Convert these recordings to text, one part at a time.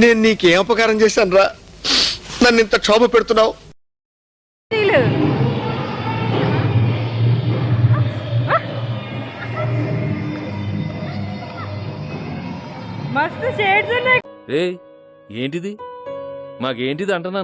నేను నీకేం అపకారం చేశాను రా, నన్ను ఇంత క్షోభ పెడుతున్నావు? మస్తు షేడ్స్ ఉన్నాయి. ఏంటిది? మాకేంటిది అంటున్నా?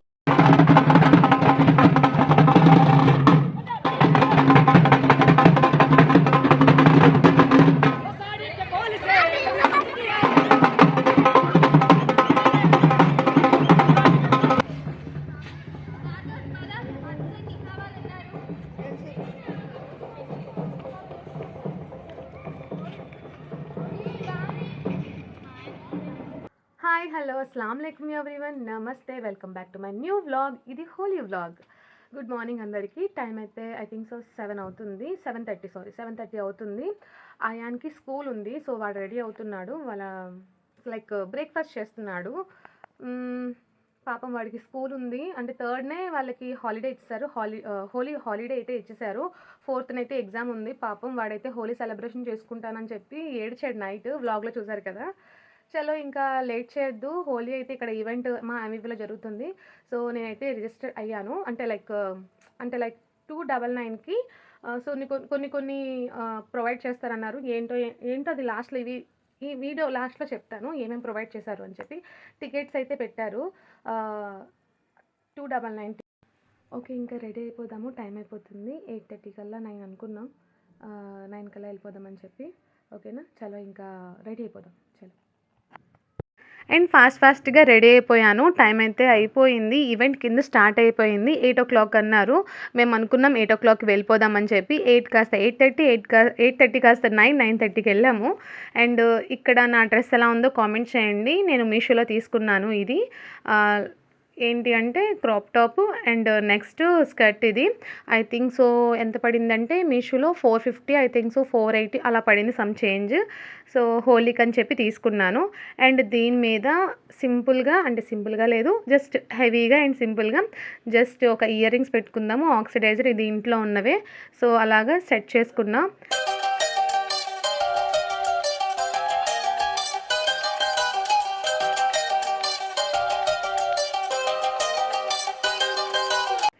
హాయ్ హలో అస్సలాం వాలేకుమ్ ఎవ్రీవన్, నమస్తే, welcome back to my new vlog. ఇది హోలీ వ్లాగ్. గుడ్ మార్నింగ్ అందరికీ. టైం అయితే ఐ థింక్ సో 7 అవుతుంది, 7:30 అవుతుంది. ఆయాన్కి స్కూల్ ఉంది, సో వాడు రెడీ అవుతున్నాడు. వాళ్ళ లైక్ బ్రేక్ఫాస్ట్ చేస్తున్నాడు. పాపం వాడికి స్కూల్ ఉంది అంటే 3rd వాళ్ళకి హాలిడే ఇచ్చారు. హోలీ హాలిడే అయితే ఇచ్చేసారు. 4th అయితే ఎగ్జామ్ ఉంది. పాపం వాడైతే హోలీ సెలబ్రేషన్ చేసుకుంటానని చెప్పి ఏడ్చాడు నైట్. వ్లాగ్లో చూసారు కదా. చలో ఇంకా లేట్ చేయొద్దు. హోలీ అయితే ఇక్కడ ఈవెంట్ మా అమీబీలో జరుగుతుంది. సో నేనైతే రిజిస్టర్ అయ్యాను. అంటే లైక్ 299కి సో కొన్ని ప్రొవైడ్ చేస్తారన్నారు. ఏంటో అది లాస్ట్లో ఈ వీడియో లాస్ట్లో చెప్తాను ఏమేమి ప్రొవైడ్ చేశారు అని చెప్పి. టికెట్స్ అయితే పెట్టారు 299. ఓకే, ఇంకా రెడీ అయిపోదాము. టైం అయిపోతుంది. 8:30 కల్లా 9 అనుకున్నాం. 9 కల్లా వెళ్ళిపోదామని చెప్పి. ఓకేనా, చలో ఇంకా రెడీ అయిపోదాం. చలో. అండ్ ఫాస్ట్గా రెడీ అయిపోయాను. టైం అయితే అయిపోయింది. ఈవెంట్ కింద స్టార్ట్ అయిపోయింది. 8 o'clock అన్నారు. మేము అనుకున్నాం 8 o'clock వెళ్ళిపోదామని చెప్పి. 8 కాస్త 8:30 కాస్త 9:30కి వెళ్ళాము. అండ్ ఇక్కడ నా డ్రెస్ ఎలా ఉందో కామెంట్ చేయండి. నేను మీషోలో తీసుకున్నాను. ఇది ఏంటి అంటే crop top and next skirt. ఇది ఐ థింక్ సో ఎంత పడిందంటే మీషోలో 450, ఐ థింక్ సో 480 అలా పడింది, సమ్ చేంజ్. సో హోలీకి అని చెప్పి తీసుకున్నాను. అండ్ దీని మీద సింపుల్గా లేదు, జస్ట్ హెవీగా అండ్ సింపుల్గా జస్ట్ ఒక ఇయర్ రింగ్స్ పెట్టుకుందాము. ఆక్సిడైజర్ ఇది ఇంట్లో ఉన్నవే, సో అలాగా సెట్ చేసుకున్నా.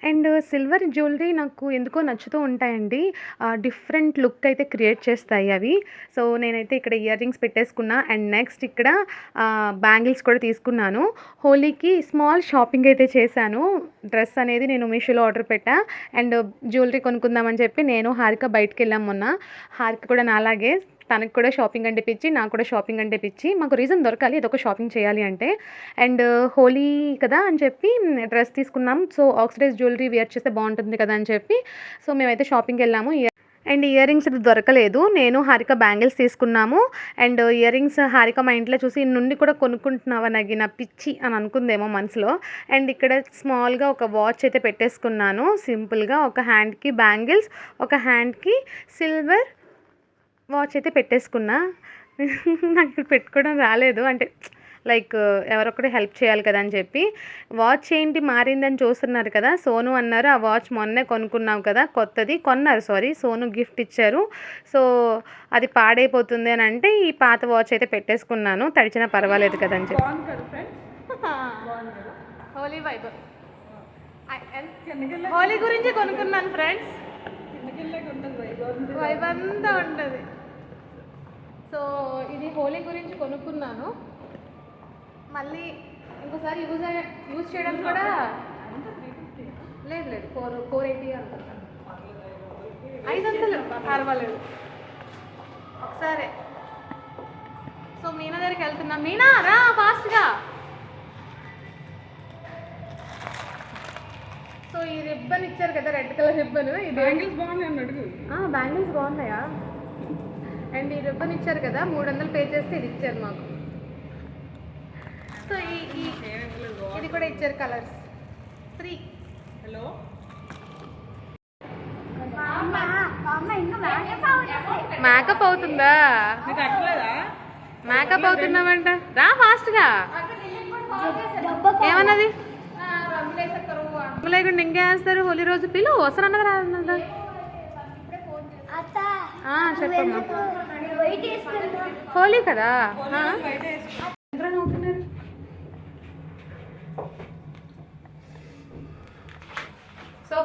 అండ్ సిల్వర్ జ్యువెలరీ నాకు ఎందుకో నచ్చుతూ ఉంటాయండి. డిఫరెంట్ లుక్ అయితే క్రియేట్ చేస్తాయి అవి. సో నేనైతే ఇక్కడ ఇయర్ రింగ్స్ పెట్టేసుకున్నా. అండ్ నెక్స్ట్ ఇక్కడ బ్యాంగిల్స్ కూడా తీసుకున్నాను. హోలీకి స్మాల్ షాపింగ్ అయితే చేశాను. డ్రెస్ అనేది నేను మీషోలో ఆర్డర్ పెట్టా. అండ్ జ్యువెలరీ కొనుక్కుందామని చెప్పి నేను హారిక బయటకు వెళ్ళాం మొన్న. హారిక కూడా నాలాగే తనకు కూడా షాపింగ్ అంటే పిచ్చి, నాకు కూడా షాపింగ్ అంటే పిచ్చి. మాకు రీజన్ దొరకాలి ఇదొక షాపింగ్ చేయాలి అంటే. అండ్ హోలీ కదా అని చెప్పి డ్రెస్ తీసుకున్నాం. సో ఆక్సిడైజ్ జ్యువెలరీ వేర్ చేస్తే బాగుంటుంది కదా అని చెప్పి సో మేమైతే షాపింగ్కి వెళ్ళాము. అండ్ ఇయర్ రింగ్స్ దొరకలేదు. నేను హారిక బ్యాంగిల్స్ తీసుకున్నాము. అండ్ ఇయర్ రింగ్స్ హారిక మా ఇంట్లో చూసి నుండి కూడా కొనుక్కుంటున్నావా నగిన పిచ్చి అని అనుకుందేమో మనసులో. అండ్ ఇక్కడ స్మాల్గా ఒక వాచ్ అయితే పెట్టేసుకున్నాను. సింపుల్గా ఒక హ్యాండ్కి బ్యాంగిల్స్, ఒక హ్యాండ్కి సిల్వర్ వాచ్ అయితే పెట్టేసుకున్నా. నాకు ఇక్కడ పెట్టుకోవడం రాలేదు, అంటే లైక్ ఎవరొక్కడే హెల్ప్ చేయాలి కదా అని చెప్పి. వాచ్ ఏంటి మారిందని చూస్తున్నారు కదా. సోను అన్నారు ఆ వాచ్ మొన్నే కొనుక్కున్నావు కదా, కొత్తది కొన్నారు, సోను గిఫ్ట్ ఇచ్చారు. సో అది పాడైపోతుంది అని అంటే ఈ పాత వాచ్ అయితే పెట్టేసుకున్నాను. తడిచినా పర్వాలేదు కదా అని చెప్పి. హోలీ వైబ్ హోలీ గురించి కొనుక్కున్నాను ఫ్రెండ్స్. వైబ్ అంతా ఉంటుంది. సో ఇది హోలీ గురించి కొనుక్కున్నాను. మళ్ళీ ఇంకోసారి యూజ్ చేయడం కూడా లేదు 480 అనుకుంటాను. 500 పర్వాలేదు ఒకసారి. సో మీనా దగ్గరికి వెళ్తున్నాం. మీనా రా ఫాస్ట్గా. సో ఈ రిబ్బన్ ఇచ్చారు కదా, రెడ్ కలర్ రిబ్బన్. ఈ బ్యాంగిల్స్ బాగున్నాయి అన్నట్టు. బ్యాంగిల్స్ బాగున్నాయా? అండ్ ఈ రిబ్బన్ ఇచ్చారు కదా, 300 పే చేస్తే ఇది ఇచ్చారు మాకు. సో ఇది కూడా ఇచ్చారు కలర్స్ 3. హలో మేకప్ అవుతుందా? మేకప్ అవుతున్నామంట. రా ఫాస్ట్గా. ఏమన్నది? లేకుండా ఇంకేం వేస్తారు హోలీ రోజు? పిలు వస్తారన్నది రాదన్నదా? చెప్పమ్మా. హోలీ కదా.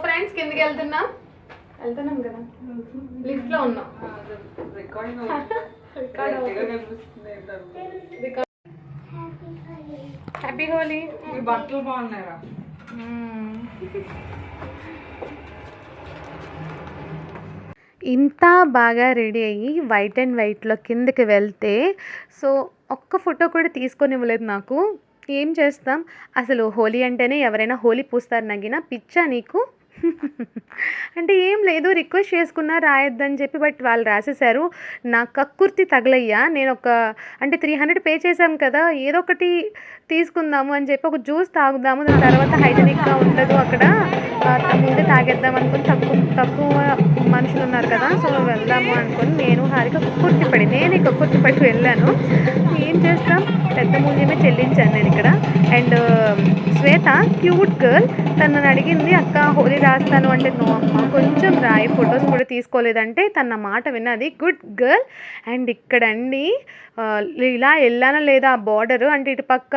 ఫ్రెండ్స్ కిందకి వెళ్తున్నాం కదా, లిఫ్ట్ లో ఉన్నాం. హ్యాపీ హోలీ. బట్టలు బాగున్నారా? ఇంత బాగా రెడీ అయ్యి వైట్ అండ్ వైట్లో కిందకి వెళ్తే సో ఒక్క ఫోటో కూడా తీసుకొని ఇవ్వలేదు నాకు. ఏం చేస్తాం, అసలు హోలీ అంటేనే ఎవరైనా హోలీ పూస్తారు నగిన పిచ్చా నీకు అంటే ఏం లేదు, రిక్వెస్ట్ చేసుకున్నా రాయొద్దని చెప్పి, బట్ వాళ్ళు రాసేసారు. నా కక్కుర్తి తగలయ్యా. నేను అంటే 300 పే చేసాం కదా, ఏదో ఒకటి తీసుకుందాము అని చెప్పి ఒక జ్యూస్ తాగుదాము, దాని తర్వాత హైజెనిక్గా ఉండదు అక్కడ, ముందే తాగేద్దాం అనుకుని తక్కువ మనుషులు ఉన్నారు కదా, సో వెళ్దాము అనుకుని నేను హారిక కక్కుర్తి పడి వెళ్ళాను. ఏం చేస్తాం, పెద్ద మూల్యమే చెల్లించాను నేను ఇక్కడ. అండ్ శ్వేత క్యూట్ గర్ల్, తనని అడిగింది అక్క హోలీ రాస్తాను అంటే, నో అమ్మ కొంచెం రాయి, ఫొటోస్ కూడా తీసుకోలేదంటే తన మాట విన్నది, గుడ్ గర్ల్. అండ్ ఇక్కడండి ఇలా వెళ్ళానా లేదా బార్డర్ అంటే ఇటుపక్క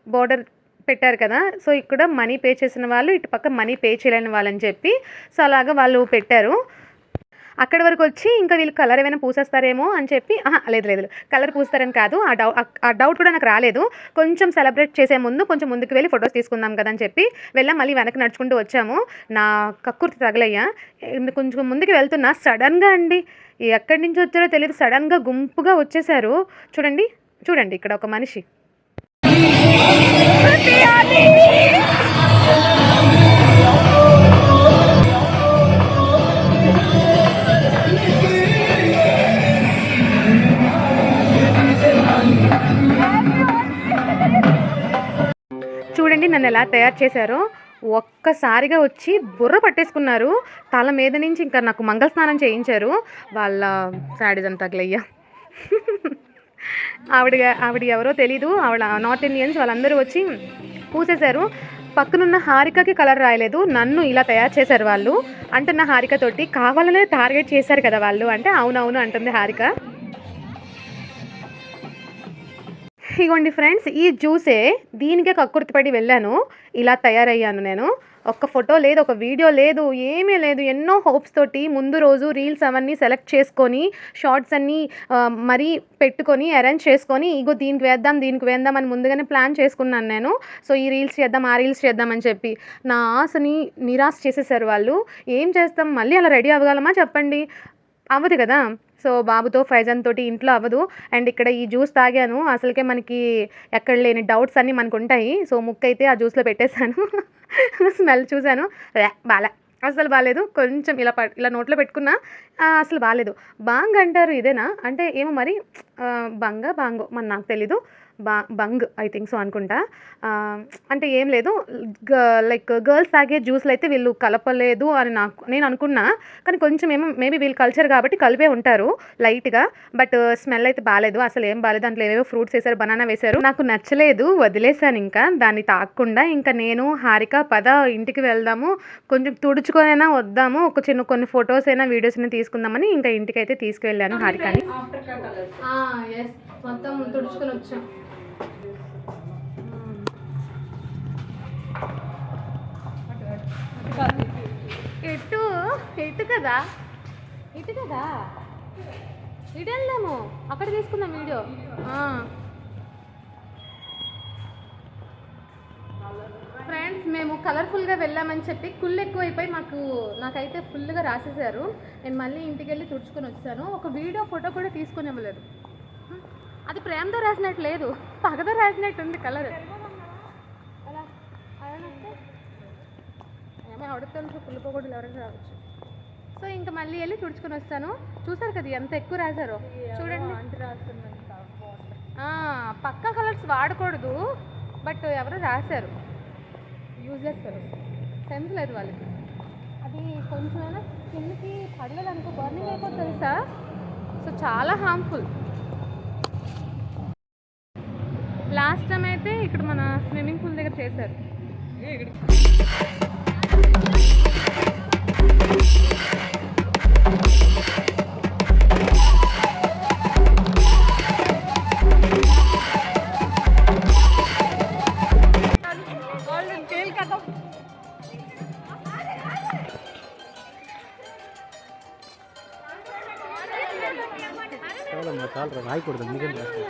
బార్డర్ పెట్టారు కదా, సో ఇక్కడ మనీ పే చేసిన వాళ్ళు, ఇటుపక్క మనీ పే చేయలేని వాళ్ళని చెప్పి, సో అలాగా వాళ్ళు పెట్టారు. అక్కడి వరకు వచ్చి ఇంకా వీళ్ళు కలర్ ఏమైనా పూసేస్తారేమో అని చెప్పి, లేదు కలర్ పూస్తారని కాదు, ఆ డౌట్ కూడా నాకు రాలేదు. కొంచెం సెలబ్రేట్ చేసే ముందు కొంచెం ముందుకు వెళ్ళి ఫొటోస్ తీసుకుందాం కదా అని చెప్పి వెళ్ళాం. మళ్ళీ వెనక్కి నడుచుకుంటూ వచ్చాము. నా కక్కుర్తి తగలయ్యా. కొంచెం ముందుకు వెళ్తున్నా, సడన్గా అండి ఎక్కడి నుంచి వచ్చారో తెలియదు, సడన్గా గుంపుగా వచ్చేసారు. చూడండి ఇక్కడ ఒక మనిషి. చూడండి నన్ను ఎలా తయారు చేశారో, ఒక్కసారిగా వచ్చి బుర్ర పట్టేసుకున్నారు. తల మీద నుంచి ఇంకా నాకు మంగళ స్నానం చేయించారు. వాళ్ళ శాడిజం తగలయ్యా. ఆవిడ ఎవరో తెలీదు, ఆవిడ నార్త్ ఇండియన్స్, వాళ్ళందరూ వచ్చి పూసేశారు. పక్కనున్న హారికకి కలర్ రాయలేదు, నన్ను ఇలా తయారు చేశారు వాళ్ళు. అంటున్న హారికతోటి కావాలనే టార్గెట్ చేశారు కదా వాళ్ళు అంటే, అవునవును అంటుంది హారిక. ఇగోండి ఫ్రెండ్స్, ఈ జ్యూసే దీనికే కక్కుర్తిపడి వెళ్ళాను, ఇలా తయారయ్యాను నేను. ఒక్క ఫోటో లేదు, ఒక వీడియో లేదు, ఏమీ లేదు. ఎన్నో హోప్స్ తోటి ముందు రోజు రీల్స్ అవన్నీ సెలెక్ట్ చేసుకొని, షార్ట్స్ అన్నీ మరీ పెట్టుకొని అరేంజ్ చేసుకొని, ఇగో దీనికి వేద్దాం అని ముందుగానే ప్లాన్ చేసుకున్నాను నేను. సో ఈ రీల్స్ చేద్దాం, ఆ రీల్స్ చేద్దామని చెప్పి నా ఆశని నిరాశ చేసేసారు వాళ్ళు. ఏం చేస్తాం, మళ్ళీ అలా రెడీ అవ్వగలమా చెప్పండి, అవ్వదు కదా. సో బాబుతో ఫైజన్ తోటి ఇంట్లో అవ్వదు. అండ్ ఇక్కడ ఈ జ్యూస్ తాగాను, అసలుకే మనకి ఎక్కడ లేని డౌట్స్ అన్నీ మనకు ఉంటాయి. సో ముక్క అయితే ఆ జ్యూస్లో పెట్టేశాను. స్మెల్ చూశాను, అసలు బాగాలేదు. కొంచెం ఇలా నోట్లో పెట్టుకున్నా, అసలు బాగాలేదు. బాంగ్ అంటారు ఇదేనా అంటే ఏమో మరి, బాంగో మరి నాకు తెలీదు, బంగ్ ఐ థింక్ సో అనుకుంటా. అంటే ఏం లేదు, లైక్ గర్ల్స్ తాగే జ్యూస్లు అయితే వీళ్ళు కలపలేదు అని నేను అనుకున్నా. కానీ కొంచెం ఏమో మేబీ వీళ్ళు కల్చర్ కాబట్టి కలిపే ఉంటారు లైట్గా. బట్ స్మెల్ అయితే బాగాలేదు, అసలు ఏం బాగాలేదు. దాంట్లో ఏవేవో ఫ్రూట్స్ వేశారు, బనానా వేశారు, నాకు నచ్చలేదు, వదిలేశాను. ఇంకా దాన్ని తాగకుండా ఇంకా నేను హారిక పద ఇంటికి వెళ్దాము, కొంచెం తుడుచుకొనైనా వద్దాము, కొన్ని ఫొటోస్ అయినా వీడియోస్ అయినా తీసుకుందామని ఇంకా ఇంటికి అయితే తీసుకువెళ్ళాను హారికని. మొత్తం తుడుచుకొని వచ్చాం. ఇటు కదా ఇటు వెళ్దాము, అక్కడ తీసుకుందాం వీడియో. ఫ్రెండ్స్ మేము కలర్ఫుల్గా వెళ్ళామని చెప్పి కుళ్ళు ఎక్కువైపోయి నాకైతే ఫుల్గా రాసేసారు. నేను మళ్ళీ ఇంటికి వెళ్ళి తుడుచుకొని వచ్చాను. ఒక వీడియో ఫోటో కూడా తీసుకొని ఇవ్వలేదు. అది ప్రేమతో రాసినట్టు లేదు, పగతో రాసినట్టు ఉంది కలర్. ఏమో అడుగుతాను, పుల్లిపోకూడదు ఎవరైనా రావచ్చు. సో ఇంకా మళ్ళీ వెళ్ళి తుడుచుకొని వస్తాను. చూసారు కదా ఎంత ఎక్కువ రాశారో, చూడండి. పక్కా కలర్స్ వాడకూడదు, బట్ ఎవరో రాశారు, యూజ్ చేస్తారు, సెన్స్ లేదు వాళ్ళకి. అది కొంచెమైనా కిందకి పడలేదు అనుకో, బర్నింగ్ అయిపోతుంది తెలుసా. సో చాలా హార్మ్ఫుల్. లాస్ట్ టైం అయితే ఇక్కడ మన స్విమ్మింగ్ పూల్ దగ్గర చేశారు. చాలమ్మా చాలు రాయకూడదు మీకేం రాస్తారు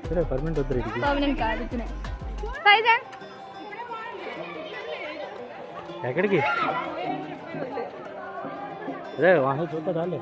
సరే పర్మనెంట్ వద్దు ఇది పర్మనెంట్ కాదు ఇతనే పైజన్ ఎక్కడికి అదే వాహనం చూద్దా చాలే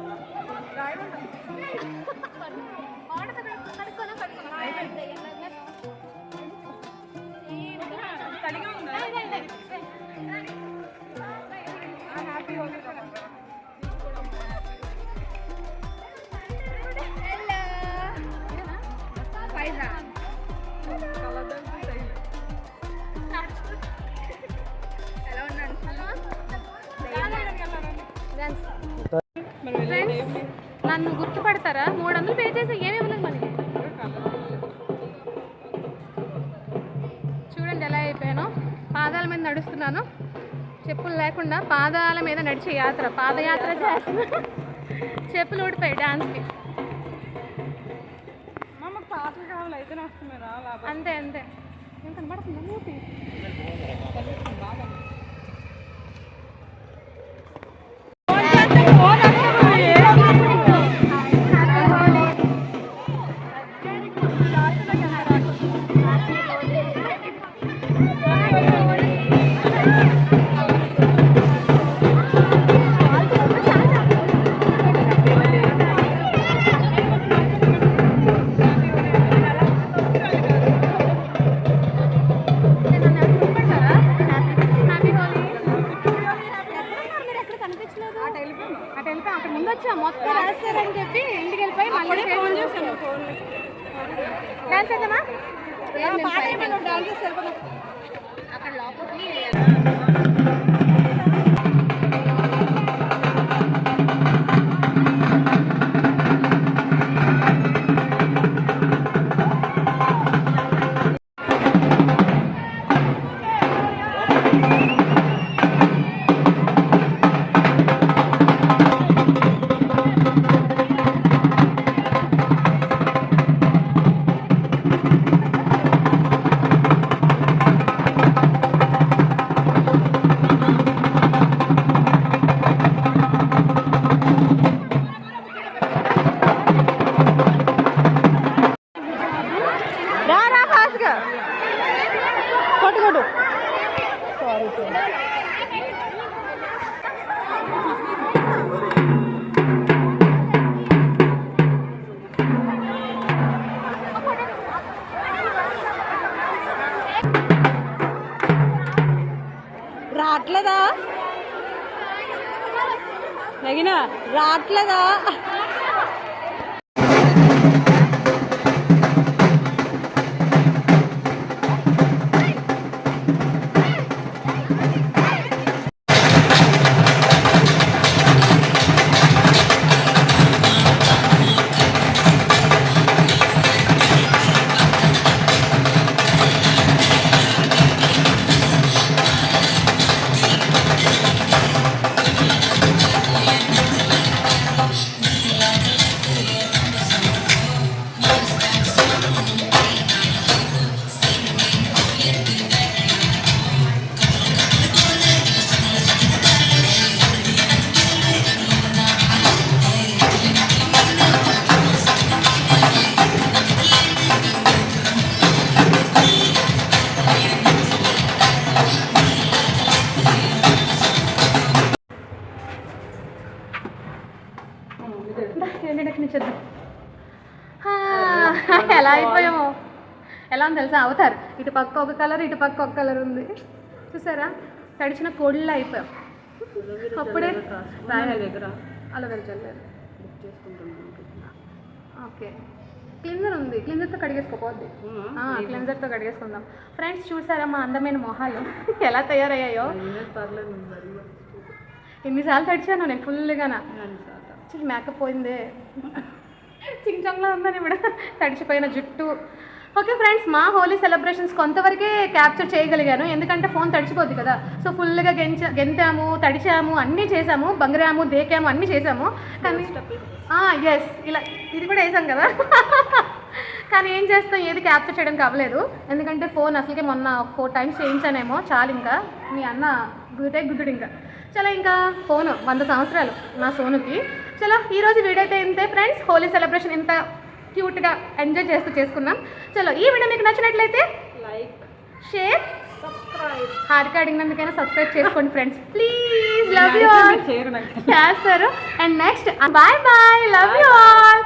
నన్ను గుర్తుపడతారా 300 పే చేసి ఏమేమి మనకి చూడండి ఎలా అయిపోయాను పాదాల మీద నడుస్తున్నాను చెప్పులు లేకుండా పాదాల మీద నడిచే యాత్ర పాదయాత్ర చేస్తున్నా చెప్పులు ఊడిపోయి డాన్స్కి అంతే అంతే ఏం కనబడుతుందా మూతి అక్కడ ముందు వచ్చా మొత్తం రాస్తారని చెప్పి ఇంటికి వెళ్ళిపోయి మళ్ళీ డాన్స్ చేద్దామా అక్కడ లోపలికి రాట్లేదా నగినా రాట్లేదా ఎలా అయిపోయామో ఎలా ఉంది తెలుసా అవుతారు ఇటు పక్క ఒక కలర్ ఇటు పక్క ఒక కలర్ ఉంది చూసారా తడిచిన కోడిలా అయిపోయాం అప్పుడే అలా వెళ్ళలేదు ఓకే క్లీన్జర్ ఉంది, క్లీన్జర్తో కడిగేసుకోపోద్ది. క్లీన్జర్తో కడిగేసుకుందాం. ఫ్రెండ్స్ చూసారా మా అందమైన మొహాలు ఎలా తయారయ్యాయో. ఎన్నిసార్లు తడిచాను నేను ఫుల్గానా. మేకప్ పోయిందే, చించంలో ఉందని ఇప్పుడు తడిచిపోయిన జుట్టు. ఓకే ఫ్రెండ్స్, మా హోలీ సెలబ్రేషన్స్ కొంతవరకే క్యాప్చర్ చేయగలిగాను, ఎందుకంటే ఫోన్ తడిచిపోద్ది కదా. సో ఫుల్గా గెంతాము, తడిచాము, అన్నీ చేసాము, బంగరాము, దేకాము, అన్నీ చేసాము. కానీ ఎస్, ఇలా ఇది కూడా వేసాం కదా. కానీ ఏం చేస్తాం, ఏది క్యాప్చర్ చేయడానికి అవ్వలేదు, ఎందుకంటే ఫోన్ అసలుకే మొన్న 4 times చేయించానేమో. చాలు ఇంకా మీ అన్న గుద్దుడు ఇంకా. చలో ఇంకా ఫోను 100 సంవత్సరాలు నా సోనుకి. చలో ఈరోజు వీడియో అయితే ఇంతే ఫ్రెండ్స్. హోలీ సెలబ్రేషన్ ఇంత క్యూట్గా ఎంజాయ్ చేస్తూ చేసుకున్నాం. చలో ఈ వీడియో మీకు నచ్చినట్లయితే లైక్, షేర్, సబ్స్క్రైబ్. హారిక అడిగినందుకైనా సబ్స్క్రైబ్ చేసుకోండి friends please. Love you all. చేస్తారు. And next bye bye, love you all.